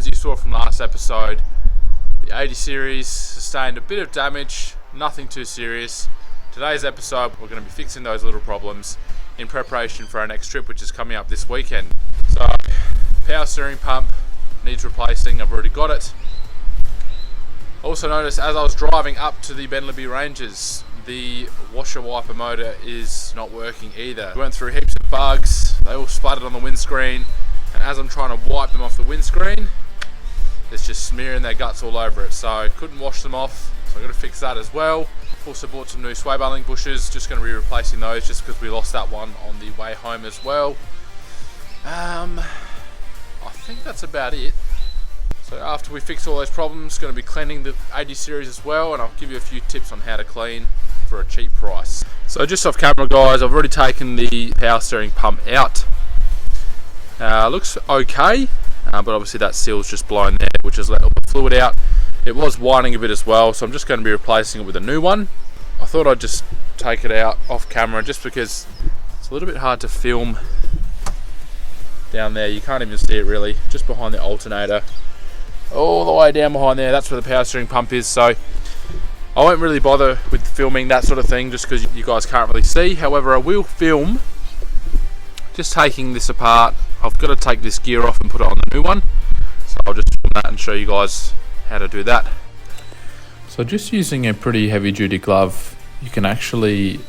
as you saw from last episode, the 80 series sustained a bit of damage, nothing too serious. Today's episode, we're going to be fixing those little problems in preparation for our next trip, which is coming up this weekend. So, power steering pump needs replacing. I've already got it. Also noticed as I was driving up to the Bentley Ranges, the washer wiper motor is not working either. We went through heaps of bugs, they all splattered on the windscreen, and as I'm trying to wipe them off the windscreen, it's just smearing their guts all over it. So I couldn't wash them off, so I've got to fix that as well. Also bought some new sway bar link bushes, just going to be replacing those just because we lost that one on the way home as well. I think that's about it. So after we fix all those problems, going to be cleaning the 80 series as well, and I'll give you a few tips on how to clean for a cheap price. So just off camera guys, I've already taken the power steering pump out. Looks okay, but obviously that seal's just blown there, which has let all the fluid out. It was whining a bit as well, so I'm just going to be replacing it with a new one. I thought I'd just take it out off camera just because it's a little bit hard to film down there. You can't even see it really, just behind the alternator. All the way down behind there, that's where the power steering pump is. So I won't really bother with filming that sort of thing just because you guys can't really see. However, I will film just taking this apart. I've got to take this gear off and put it on the new one. So I'll just film that and show you guys how to do that. So just using a pretty heavy duty glove, you can actually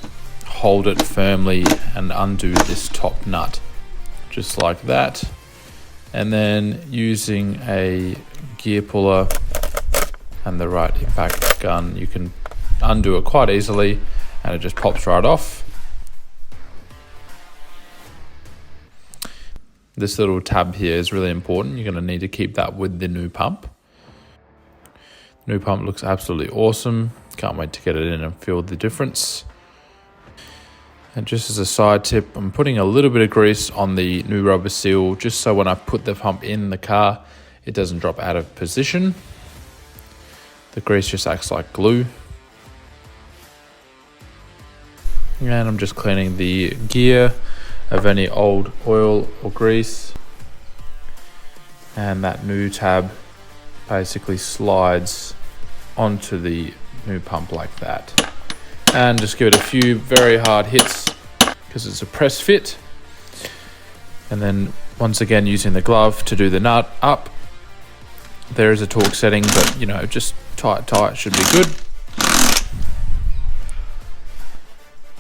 hold it firmly and undo this top nut. Just like that. And then using a gear puller and the right impact gun, you can undo it quite easily and it just pops right off. This little tab here is really important. You're going to need to keep that with the new pump. The new pump looks absolutely awesome. Can't wait to get it in and feel the difference. And just as a side tip, I'm putting a little bit of grease on the new rubber seal just so when I put the pump in the car, it doesn't drop out of position. The grease just acts like glue. And I'm just cleaning the gear of any old oil or grease. And that new tab basically slides onto the new pump like that. And just give it a few very hard hits because it's a press fit. And then once again using the glove to do the nut up. There is a torque setting, but you know, just tight should be good.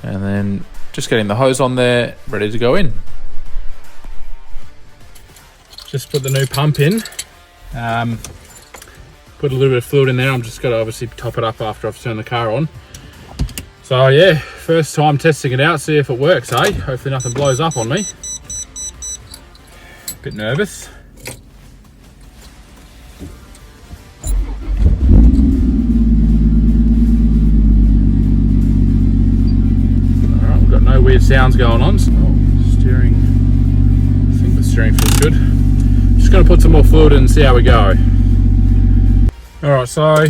And then just getting the hose on there, ready to go in. Just put the new pump in. Put a little bit of fluid in there. I'm just got to obviously top it up after I've turned the car on. So yeah, first time testing it out, see if it works, eh? Hopefully nothing blows up on me. Bit nervous. Alright, we've got no weird sounds going on. So, steering, I think the steering feels good. Just going to put some more fluid in and see how we go. Alright, so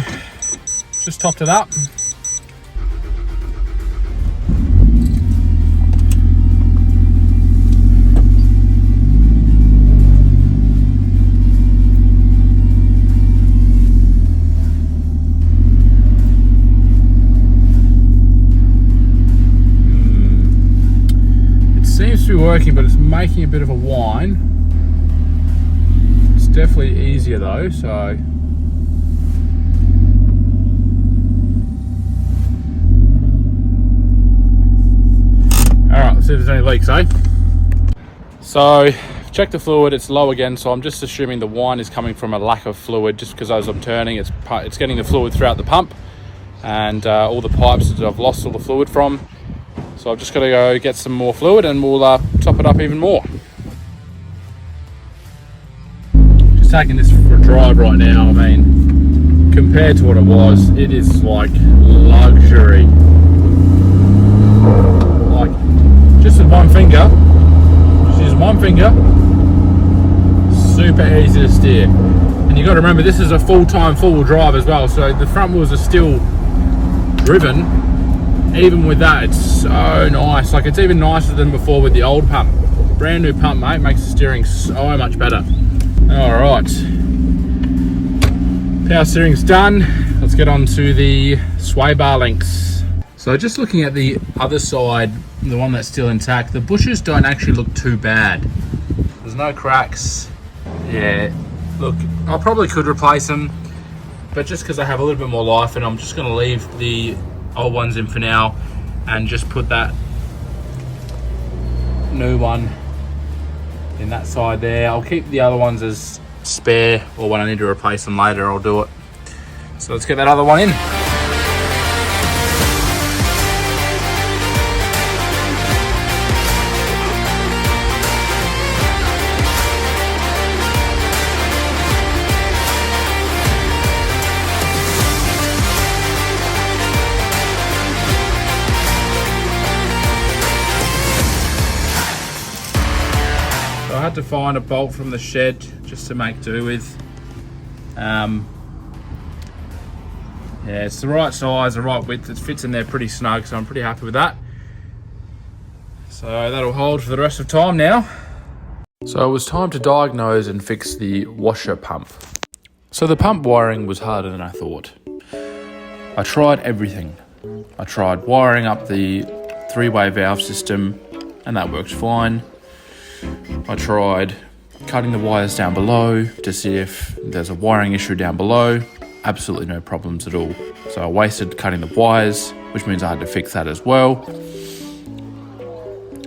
just topped it up. Seems to be working, but it's making a bit of a whine. It's definitely easier though, so alright, let's see if there's any leaks, eh? So check the fluid, it's low again, so I'm just assuming the whine is coming from a lack of fluid, just because as I'm turning it's getting the fluid throughout the pump and all the pipes that I've lost all the fluid from. So I've just got to go get some more fluid and we'll top it up even more. Just taking this for a drive right now. I mean, compared to what it was, it is like luxury. Like, just with one finger, just use one finger, super easy to steer. And you've got to remember, this is a full-time four-wheel drive as well, so the front wheels are still driven. Even with that, it's so nice. Like, it's even nicer than before with the old pump. Brand new pump, mate, makes the steering so much better. All right, Power steering's done. Let's get on to the sway bar links. So just looking at the other side, the one that's still intact, the bushes don't actually look too bad. There's no cracks. Yeah, look, I probably could replace them, but just because I have a little bit more life, and I'm just going to leave the old ones in for now and just put that new one in that side there. I'll keep the other ones as spare, or when I need to replace them later, I'll do it. So let's get that other one in. I had to find a bolt from the shed just to make do with. Yeah, it's the right size, the right width. It fits in there pretty snug, so I'm pretty happy with that. So that'll hold for the rest of time now. So it was time to diagnose and fix the washer pump. So the pump wiring was harder than I thought. I tried everything. I tried wiring up the three-way valve system, and that worked fine. I tried cutting the wires down below to see if there's a wiring issue down below. Absolutely no problems at all. So I wasted cutting the wires, which means I had to fix that as well.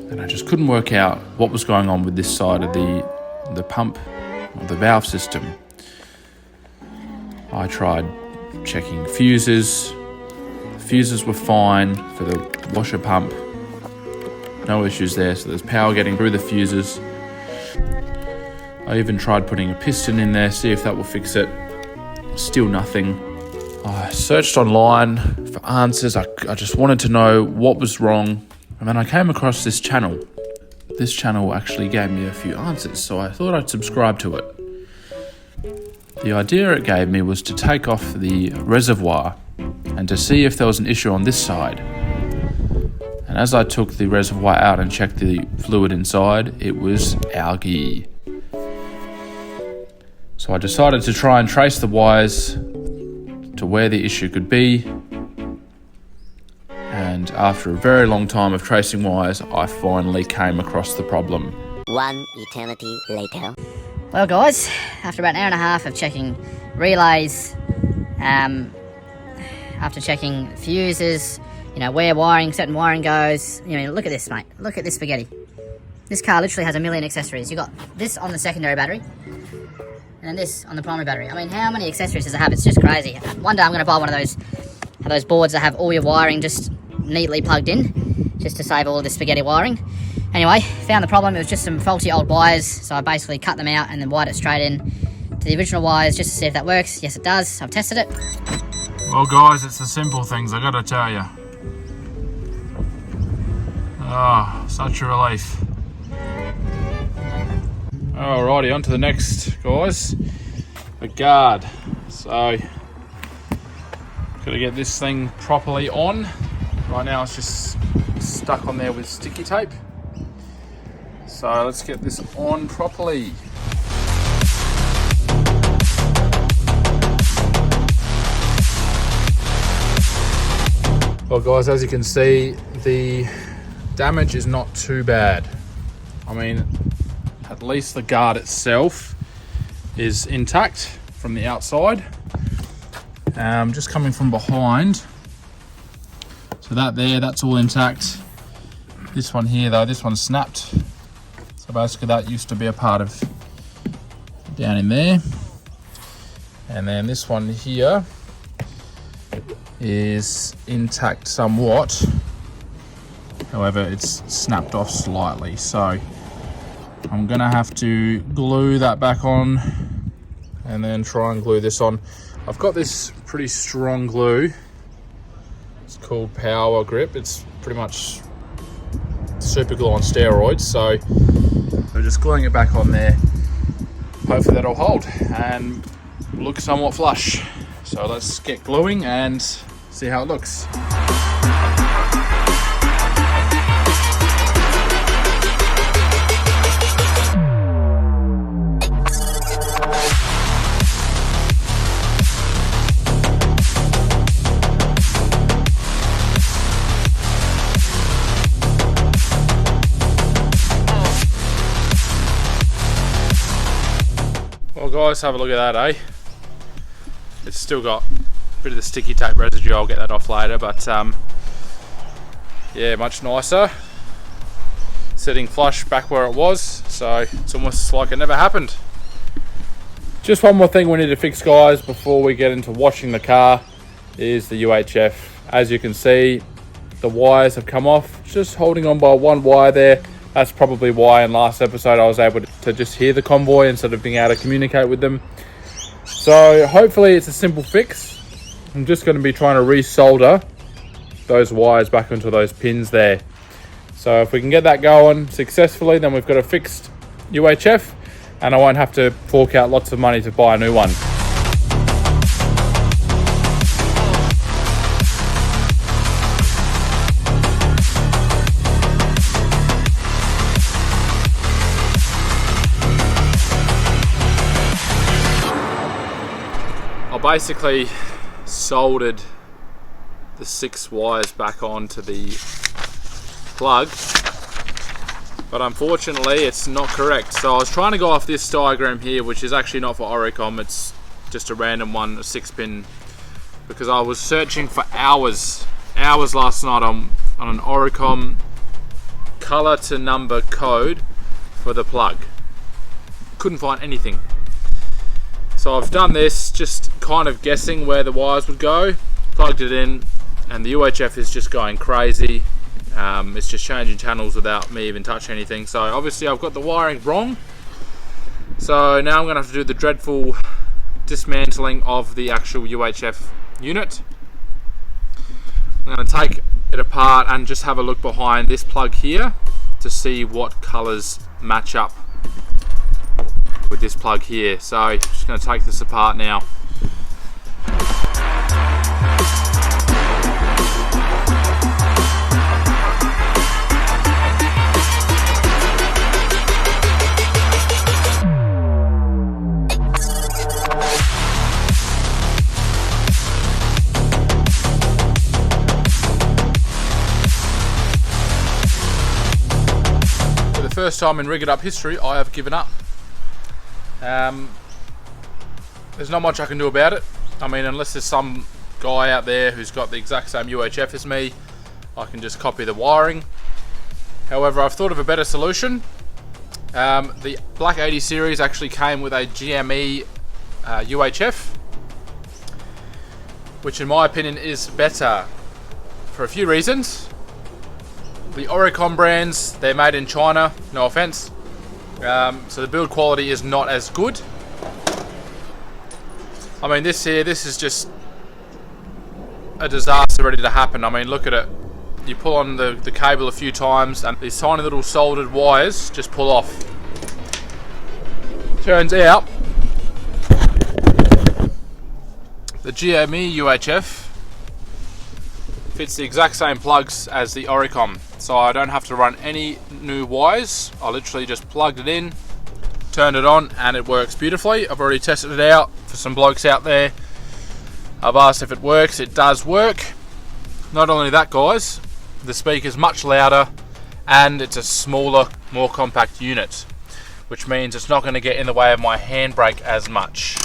And I just couldn't work out what was going on with this side of the pump, or the valve system. I tried checking fuses. The fuses were fine for the washer pump. No issues there, so there's power getting through the fuses. I even tried putting a piston in there, see if that will fix it. Still nothing. I searched online for answers. I just wanted to know what was wrong. And then I came across this channel. This channel actually gave me a few answers, so I thought I'd subscribe to it. The idea it gave me was to take off the reservoir and to see if there was an issue on this side. And as I took the reservoir out and checked the fluid inside, it was algae. So I decided to try and trace the wires to where the issue could be. And after a very long time of tracing wires, I finally came across the problem. One eternity later. Well guys, after about an hour and a half of checking relays, after checking fuses, where certain wiring goes, look at this, mate. Look at this spaghetti. This car literally has a million accessories. You got this on the secondary battery, and then this on the primary battery. I mean, how many accessories does it have? It's just crazy. One day I'm going to buy one of those boards that have all your wiring just neatly plugged in, just to save all of the spaghetti wiring. Anyway, found the problem. It was just some faulty old wires, so I basically cut them out and then wired it straight in to the original wires just to see if that works. Yes, it does. I've tested it. Well guys, it's the simple things, I gotta tell you. Oh, such a relief. Alrighty, on to the next, guys. The guard. So, gotta get this thing properly on. Right now it's just stuck on there with sticky tape. So let's get this on properly. Well guys, as you can see, the damage is not too bad. I mean, at least the guard itself is intact from the outside. Just coming from behind, so that's all intact. This one here though, this one's snapped. So basically that used to be a part of down in there. And then this one here is intact somewhat. However, it's snapped off slightly. So I'm gonna have to glue that back on and then try and glue this on. I've got this pretty strong glue. It's called Power Grip. It's pretty much super glue on steroids. So we're just gluing it back on there. Hopefully that'll hold and look somewhat flush. So let's get gluing and see how it looks. guys, have a look at that, eh? It's still got a bit of the sticky tape residue. I'll get that off later, but yeah, much nicer. Sitting flush back where it was, so it's almost like it never happened. Just one more thing we need to fix, guys, before we get into washing the car is the UHF. As you can see, the wires have come off. Just holding on by one wire there. That's probably why in last episode I was able to just hear the convoy instead of being able to communicate with them. So hopefully it's a simple fix. I'm just going to be trying to re-solder those wires back onto those pins there. So if we can get that going successfully, then we've got a fixed UHF and I won't have to fork out lots of money to buy a new one. I basically soldered the 6 wires back onto the plug, but unfortunately it's not correct. So I was trying to go off this diagram here, which is actually not for Oricom, it's just a random one, a 6-pin, because I was searching for hours last night on an Oricom color to number code for the plug. Couldn't find anything. So I've done this, just kind of guessing where the wires would go, plugged it in, and the UHF is just going crazy. It's just changing channels without me even touching anything. So obviously I've got the wiring wrong. So now I'm going to have to do the dreadful dismantling of the actual UHF unit. I'm going to take it apart and just have a look behind this plug here to see what colours match up with this plug here. So I'm just going to take this apart now. For the first time in Rig It Up history, I have given up. There's not much I can do about it. I mean, unless there's some guy out there who's got the exact same UHF as me, I can just copy the wiring. However, I've thought of a better solution. The Black 80 series actually came with a GME UHF, which in my opinion is better for a few reasons. The Oricom brands, they're made in China, no offense. So the build quality is not as good. I mean, this is just a disaster ready to happen. I mean, look at it. You pull on the cable a few times and these tiny little soldered wires just pull off. Turns out the GME UHF fits the exact same plugs as the Oricom, so I don't have to run any new wires. I literally just plugged it in, turned it on, and it works beautifully. I've already tested it out for some blokes out there. I've asked if it works. It does work. Not only that, guys, the speaker's much louder and it's a smaller, more compact unit, which means it's not going to get in the way of my handbrake as much.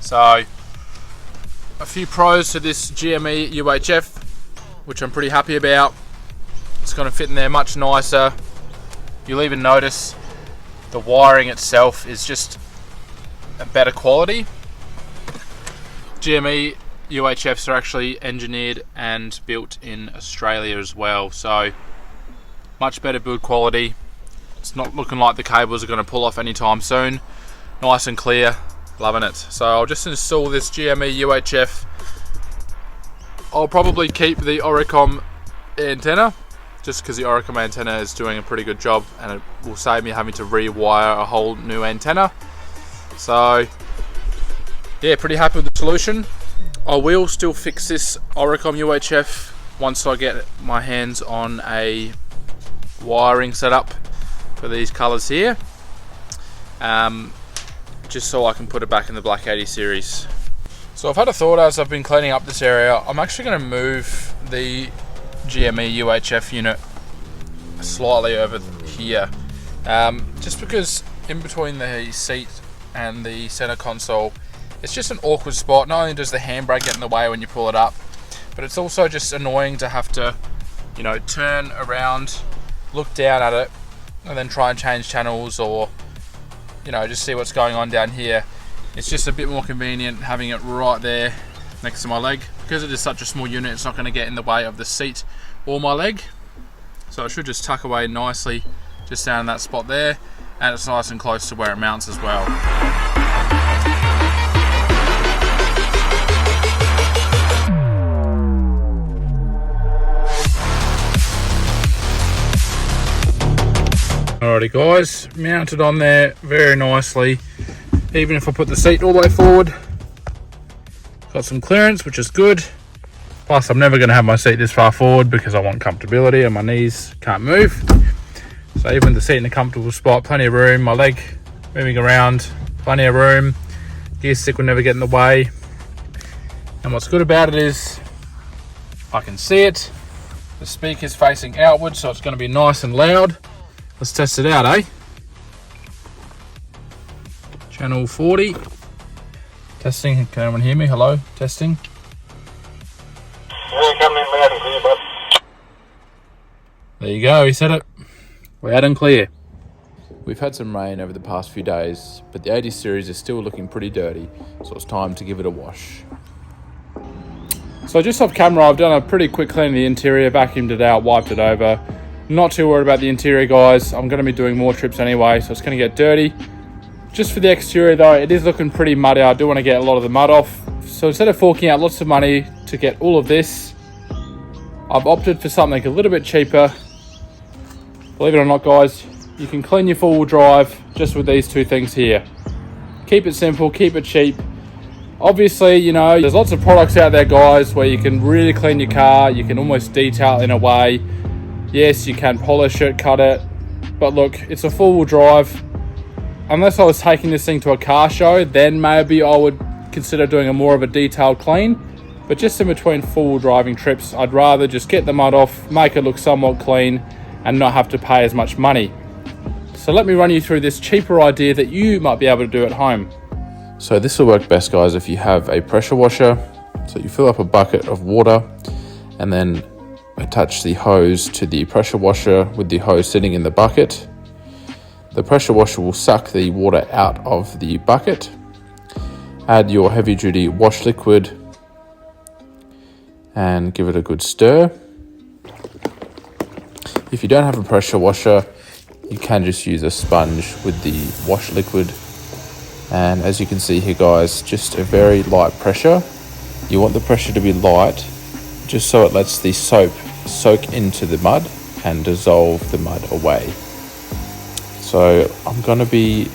So a few pros to this GME UHF, which I'm pretty happy about. It's going to fit in there much nicer. You'll even notice the wiring itself is just a better quality. GME UHFs are actually engineered and built in Australia as well, so much better build quality. It's not looking like the cables are going to pull off anytime soon. Nice and clear, loving it. So I'll just install this GME UHF. I'll probably keep the Oricom antenna, just because the Oricom antenna is doing a pretty good job and it will save me having to rewire a whole new antenna. So yeah, pretty happy with the solution. I will still fix this Oricom UHF once I get my hands on a wiring setup for these colours here, just so I can put it back in the Black 80 series. So I've had a thought as I've been cleaning up this area. I'm actually going to move the GME UHF unit slightly over here, just because in between the seat and the center console. It's just an awkward spot. Not only does the handbrake get in the way when you pull it up, but it's also just annoying to have to, you know, turn around, look down at it, and then try and change channels, or, you know, just see what's going on down here. It's just a bit more convenient having it right there next to my leg. Because it is such a small unit, it's not going to get in the way of the seat or my leg. So it should just tuck away nicely just down in that spot there, and it's nice and close to where it mounts as well. Alrighty guys, mounted on there very nicely. Even if I put the seat all the way forward, got some clearance, which is good. Plus I'm never going to have my seat this far forward because I want comfortability and my knees can't move. So even the seat in a comfortable spot, plenty of room, my leg moving around, plenty of room. Gear stick will never get in the way. And what's good about it is I can see it. The speaker's facing outward, so it's going to be nice and loud. Let's test it out, eh? Channel 40. Testing. Can anyone hear me? Hello? Testing. Yeah, coming in loud and clear, bud. There you go, he said it. Loud and clear. We've had some rain over the past few days, but the 80 series is still looking pretty dirty, so it's time to give it a wash. So just off camera, I've done a pretty quick clean of the interior, vacuumed it out, wiped it over. Not too worried about the interior, guys. I'm going to be doing more trips anyway, so it's going to get dirty. Just for the exterior though, it is looking pretty muddy. I do want to get a lot of the mud off. So instead of forking out lots of money to get all of this, I've opted for something a little bit cheaper. Believe it or not, guys, you can clean your four-wheel drive just with these two things here. Keep it simple, keep it cheap. Obviously, you know, there's lots of products out there, guys, where you can really clean your car. You can almost detail in a way. Yes, you can polish it, cut it, but look, it's a four-wheel drive. Unless I was taking this thing to a car show, then maybe I would consider doing a more of a detailed clean. But just in between four-wheel driving trips, I'd rather just get the mud off, make it look somewhat clean, and not have to pay as much money. So let me run you through this cheaper idea that you might be able to do at home. So this will work best, guys, if you have a pressure washer. So you fill up a bucket of water and then attach the hose to the pressure washer with the hose sitting in the bucket. The pressure washer will suck the water out of the bucket. Add your heavy duty wash liquid and give it a good stir. If you don't have a pressure washer, you can just use a sponge with the wash liquid. And as you can see here, guys, just a very light pressure. You want the pressure to be light just so it lets the soap soak into the mud and dissolve the mud away. So I'm going to be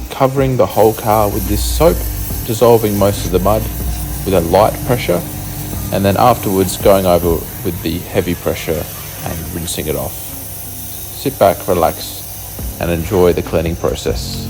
covering the whole car with this soap, dissolving most of the mud with a light pressure, and then afterwards going over with the heavy pressure and rinsing it off. Sit back, relax, and enjoy the cleaning process.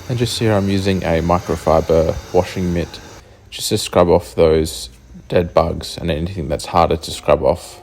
And just here I'm using a microfiber washing mitt just to scrub off those dead bugs and anything that's harder to scrub off.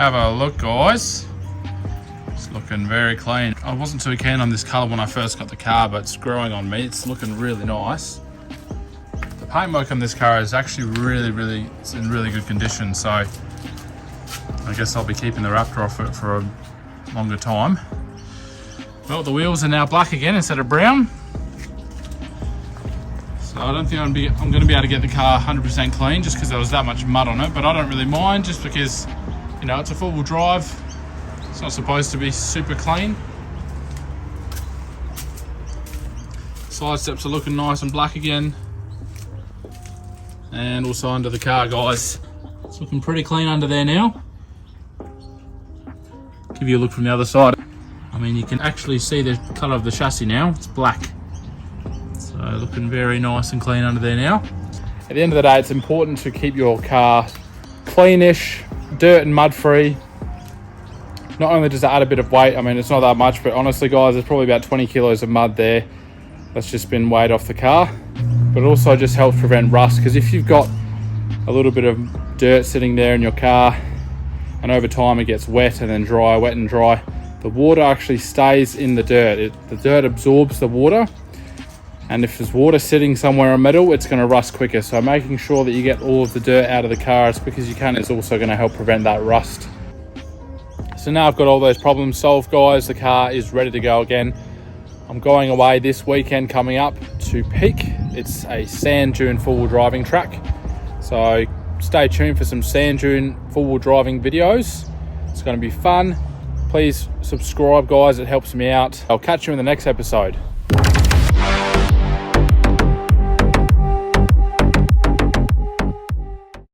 have a look, guys. It's looking very clean. I wasn't too keen on this colour when I first got the car, but it's growing on me. It's looking really nice. The paintwork on this car is actually it's in really good condition, so I guess I'll be keeping the Raptor off it for a longer time. Well, the wheels are now black again instead of brown. So I don't think I'm going to be able to get the car 100% clean just because there was that much mud on it, but I don't really mind just because, you know, it's a four-wheel drive. It's not supposed to be super clean. Side steps are looking nice and black again. And also under the car, guys. It's looking pretty clean under there now. Give you a look from the other side. I mean, you can actually see the colour of the chassis now. It's black. So looking very nice and clean under there now. At the end of the day, it's important to keep your car cleanish, dirt and mud free. Not only does it add a bit of weight, I mean, it's not that much, but honestly, guys, there's probably about 20 kilos of mud there that's just been weighed off the car. But it also just helps prevent rust, because if you've got a little bit of dirt sitting there in your car and over time it gets wet and then dry, wet and dry, the water actually stays in the dirt. The dirt absorbs the water, and if there's water sitting somewhere in metal, it's going to rust quicker. So making sure that you get all of the dirt out of the car as quick as you can is also going to help prevent that rust. So now I've got all those problems solved, guys. The car is ready to go again. I'm going away this weekend coming up to Peak. It's a sand dune four-wheel driving track. So stay tuned for some sand dune four-wheel driving videos. It's going to be fun. Please subscribe, guys. It helps me out. I'll catch you in the next episode.